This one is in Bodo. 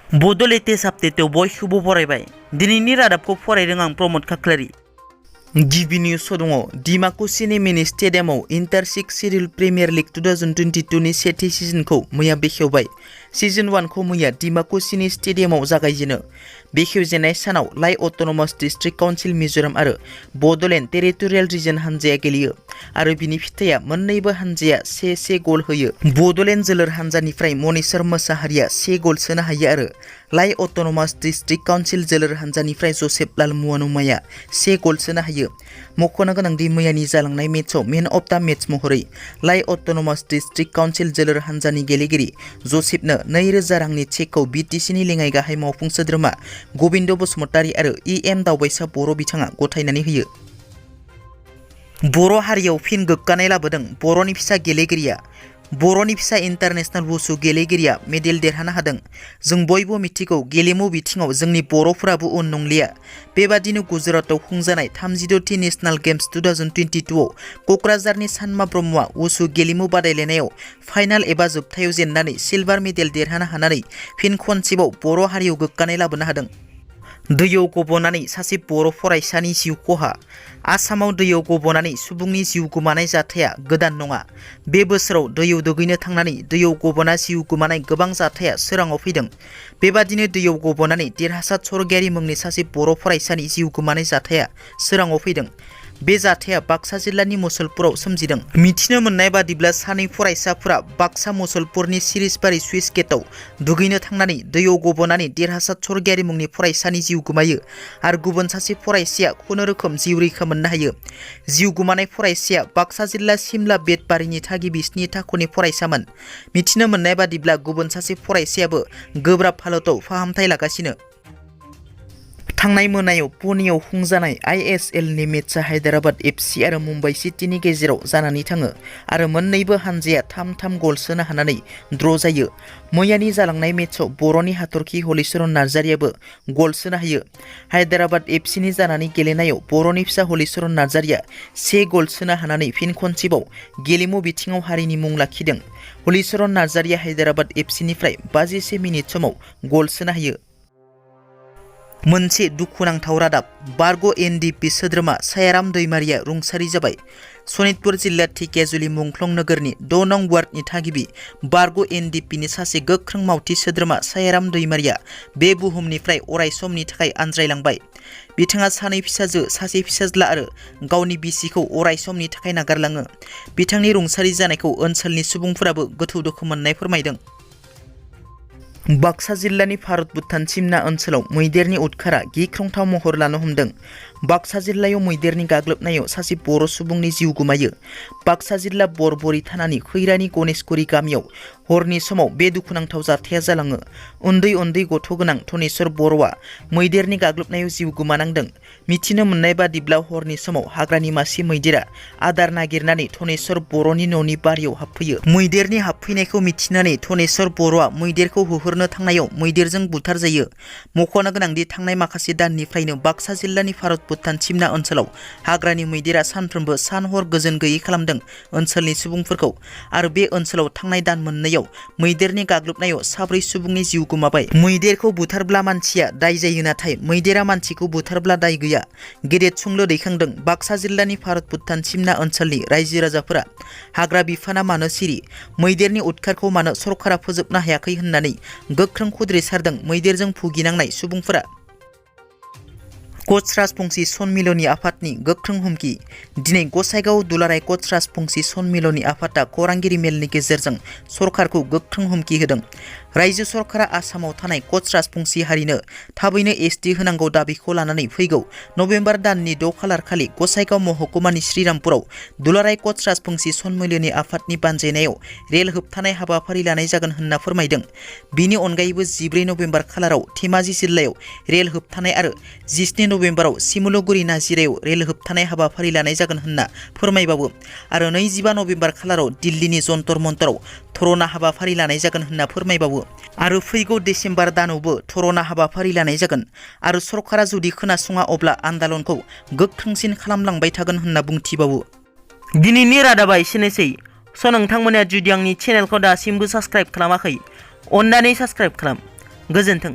बड' लेटेस्ट आपडेटआव बयखौबो बरायबाय। दिनैनि रादाबखौ फरायदों आं प्रमद खाख्लारि। गिबि निउस दङ डिमाकुसिनि मिनि स्टेडियामाव inter six serial premier league 2022 नि सेथि सिजनखौ मैया बेखेवबाय। सिजन 1 खौ मैया डिमाकुसिनि स्टेडियामाव जागायजेनो। बेखेवजेननाय सानाव लाइ अट'नमास डिस्ट्रिक्ट काउन्सिल मिज'राम आरो बड'लेण्ड टेरिटरियेल रिजन हानजाया गेलेयो आरो बिनि फिथाइया मोन्नैबो हानजाया 1-1 गल होयो। बड'लेण्ड जोलुर हानजानिफ्राय मनीश्वर मोसाहारिया 1 गल सोनो हायो आरो लाइ अट'नमास डिस्ट्रिक्ट काउन्सिल जोलुर हानजानिफ्राय जसेफ लाल मुवानुमाया 1 गल सोनो हायो। मख'नो गोनांदि मैयानि जालांनाय मेचआव मेन अफ दा मेच महरै लाइ अट'नमास डिस्ट्रिक्ट काउन्सिल जोलुर हानजानि गेलेगिरि जसेफनो 2000 रांनि चेकखौ बिटिसिनि लेङाइ गाहाय मावफुं सोद्रोमा गबिन्द बसुमतारी आरो इएम दावबायसा बर' बिथाङा गथायनानै होयो। बर' हारियाव फिन गोग्गानाय लाबोदों बर'नि फिसा गेलेगिरिया। बर'नि फिसा इन्टारनेशनेल वुसु गेलेगिरिया मेडेल देरहानो हादों। जों बयबो मिथिगौ गेलेमु बिथिङाव जोंनि बर'फोराबो उन नंलिया। बेबादिनो गुजरातआव खुंजानाय 36थि नेशनेल गेम्स 2022 आव क'क्राझारनि सानमा ब्रह्मआ वुसु गेलेमु बादायलायनायाव फाइनाल एबा जोबथायाव जेननानै सिलभार मेडेल देरहानो हानानै फिन खनसेबाव बर' हारियाव गोग्गानाय लाबोनो हादों। दैयाव गब'नानै सासे बर' फरायसानि जिउ खहा। आसामाव दैयाव गब'नानै सुबुंनि जिउ गोमानाय जाथाया गोदान नङा। बे बोसोराव दैयाव दुगैनो थांनानै दैयाव गब'ना जिउ गोमानाय गोबां जाथाया सोराङाव फैदों। बेबादिनो दैयाव गब'नानै देरहासार सरगियारि मुंनि सासे बर' फरायसानि जिउ गोमानाय जाथाया सोराङाव फैदों। बे जाथाया बाक्सा जिल्लानि मुसलपुराव सोमजिदों। मिथिनो मोननाय बादिब्ला सानै फरायसाफोरा बाक्सा मुसलपुरनि सिरिसबारि सुइस गेटआव दुगैनो थांनानै दैयाव गब'नानै देरहासार सरगियारि मुंनि फरायसानि जिउ गोमायो आरो गुबुन सासे फरायसाया खुनुरोखोम जिउ रैखा मोननो हायो। जिउ गोमानाय फरायसाया बाक्सा जिल्ला सिमला बेतबारिनि थागिबि 7 थाखोनि फरायसामोन। मिथिनो मोननाय बादिब्ला गुबुन सासे फरायसायाबो गोब्राब हालोदाव फाहामथाय लागासिनो। थांनाय मोनायाव पुनेआव खुंजानाय आइएसएलनि मेचआ हायद्राबाद एफसि आरो मुम्बाइ सिटीनि गेजेराव जानानै थाङो आरो मोन्नैबो हानजाया 3-3 गल सोनो हानानै ड्र' जायो। मैयानि जालांनाय मेचआव बर'नि हाथरखि हलिचरन नार्जारियाबो गल सोनो हायो। हायद्राबाद एफसिनि जानानै गेलेनायाव बर'नि फिसा हलिचरन नार्जारिया 1 गल सोनो हानानै फिन खनसेबाव गेलेमु बिथिङाव हारिनि मुं लाखिदों। हलिचरन नार्जारिया हायद्राबाद एफसिनिफ्राय 51 मिनिट समाव गल सोनो हायो। मोनसे दुखुनांथाव रादाब बारग' एनडिएफबि सोद्रोमा सायाराम दैमारिया रुंसारि जाबाय। सनितपुर जिल्ला ढेकियाजुलि मुंख्लं नोगोरनि 6 नं वार्डनि थागिबि बारग' एनडिएफबिनि सासे गोख्रों मावथि सोद्रोमा सायाराम दैमारिया बे बुहुमनिफ्राय अराय समनि थाखाय आनज्रायलांबाय। बिथाङा सानै फिसाजो सासे फिसाज्ला आरो गावनि बिसिखौ अराय समनि थाखाय नागारलाङो। बिथांनि रुंसारि जानायखौ ओनसोलनि सुबुंफोराबो गोथौ दुखु मोननाय फोरमायदों। बाक्सा जिल्लानि भारत भुटान सिमना ओनसोलाव मैदेरनि उदखारा गिख्रंथाव महर लानो हमदों। बाक्सा जिल्लायाव मैदेरनि गाग्लोबनायाव सासे बर' सुबुंनि जिउ गोमायो। बाक्सा जिल्ला बरबरि थानानि खैरानि गणेशगुरि गामियाव हरनि समाव बे दुखुनांथाव जाथाया जालाङो। उन्दै उन्दै गथ' गोनां धनेश्वर बर'आ मैदेरनि गाग्लोबनायाव जिउ गोमानांदों। मिथिनो मोननाय बादिब्ला हरनि समाव हाग्रानि मासे मैदेरा आदार नागिरनानै धनेश्वर बर'नि न'नि बारियाव हाबफैयो। मैदेरनि हाबफैनायखौ मिथिनानै धनेश्वर बर'आ मैदेरखौ होहरनो थांनायाव मैदेरजों बुथारजायो। मख'नो गोनांदि थांनाय माखासे दाननिफ्रायनो बाक्सा जिल्लानि भारत भुटान सिमना ओनसोलाव हाग्रानि मैदेरा सानफ्रोमबो सान हर गोजोन गैयै खालामदों ओनसोलनि सुबुंफोरखौ आरो बे ओनसोलाव थांनाय दान मोननैयाव मैदेरनि गाग्लोबनायाव 4 सुबुंनि जिउ गोमाबाय। मैदेरखौ बुथारब्ला मानसिया दाय जायो नाथाय मैदेरा मानसिखौ बुथारब्ला दाय गैया। गेदेर सोंलु दैखांदों बाक्सा जिल्लानि भारत भुटान सिमना ओनसोलनि रायजो राजाफोरा। हाग्रा बिफाना मानो सिरि? मैदेरनि उदखारखौ मानो सरकारा फोजोबनो हायाखै होननानै गोख्रों खुद्रिसारदों मैदेरजों भुगिनांनाय सुबुंफोरा। कच राजबंसि सनमिलनि आफादनि गोख्रों हुमखि। दिनै गसाइगाव दुलाराय कच राजबंसि सनमिलनि आफादा खौरांगिरि मेलनि गेजेरजों सरकारखौ गोख्रों हुमखि होदों। रायजो सरकारा आसामाव थानाय कच राजबंसि हारिनो थाबैनो एसटि होनांगौ दाबिखौ लानानै फैगौ नबेम्बर दाननि 6 खालार खालि गसाइगाव महकुमानि श्रीरामपुराव दुलाराय कच राजबंसि सनमिलनि आफादनि बानजायनायाव रेल होबथानाय हाबाफारि लानाय जागोन होनना फोरमायदों। बिनि अनगायैबो 14 नबेम्बर खालाराव धेमाजि जिल्लायाव रेल होबथानाय आरो 17 नबेम्बराव सिमुलुगुरि नाजिरायाव रेल होबथानाय हाबाफारि लानाय जागोन होनना फोरमायबावो आरो 25 नबेम्बर खालाराव दिल्लीनि जन्तर मन्तराव धरना हाबाफारि लानाय जागोन होनना फोरमायबावो आरो फैगौ डिसेम्बर दानावबो धरना हाबाफारि लानाय जागोन आरो सरकारा जुदि खोनासङा अब्ला आन्दालनखौ गोख्रोंसिन खालामलांबाय थागोन होनना बुंथिबावो। दिनैनि रादाबा एसेनोसै। नोंथांमोना जुदि आंनि चेनेलखौ दासिमबो साबस्क्राइब खालामाखै अन्नानै साबस्क्राइब खालाम गोजोन्थों।